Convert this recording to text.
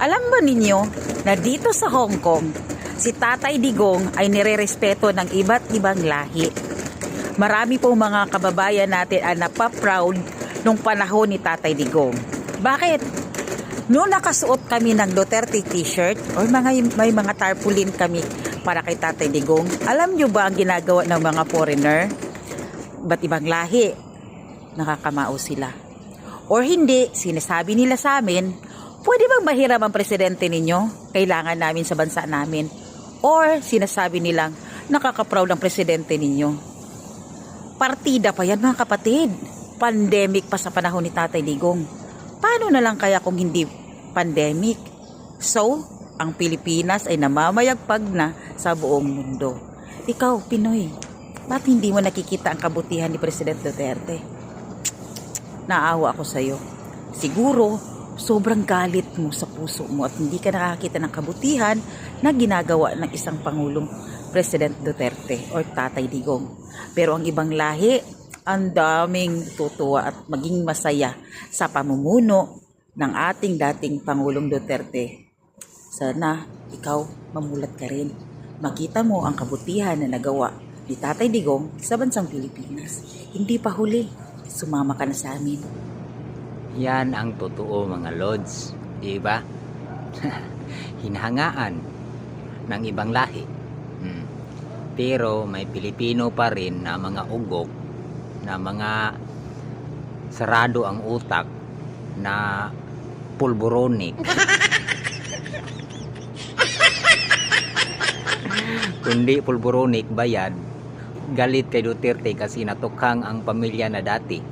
Alam ba ninyo na dito sa Hong Kong, si Tatay Digong ay nirerespeto ng iba't ibang lahi. Marami po mga kababayan natin ang napaproud nung panahon ni Tatay Digong. Bakit? Noong nakasuot kami ng Duterte t-shirt o may mga tarpaulin kami para kay Tatay Digong, alam nyo ba ang ginagawa ng mga foreigner? Ba't ibang lahi? Nakakamao sila. Or hindi, sinasabi nila sa amin, pwede bang mahiram ang presidente ninyo? Kailangan namin sa bansa namin. Or sinasabi nilang, nakaka-proud ang presidente ninyo. Partida pa yan mga kapatid. Pandemic pa sa panahon ni Tatay Digong. Paano na lang kaya kung hindi pandemic? So, ang Pilipinas ay namamayagpag na sa buong mundo. Ikaw, Pinoy, ba't hindi mo nakikita ang kabutihan ni President Duterte? Naawa ako sa'yo. Siguro, sobrang galit mo sa puso mo at hindi ka nakakita ng kabutihan na ginagawa ng isang Pangulong President Duterte o Tatay Digong. Pero ang ibang lahi, ang daming tutuwa at maging masaya sa pamumuno ng ating dating Pangulong Duterte. Sana ikaw mamulat ka rin. Makita mo ang kabutihan na nagawa ni Tatay Digong sa bansang Pilipinas. Hindi pa huli. Sumama ka na sa amin. Yan ang totoo mga lods, diba? Hinahangaan ng ibang lahi. Pero may Pilipino pa rin na mga ugok, na mga sarado ang utak, na pulburonik. Kundi pulburonik bayad, galit kay Duterte kasi natukhang ang pamilya na dati.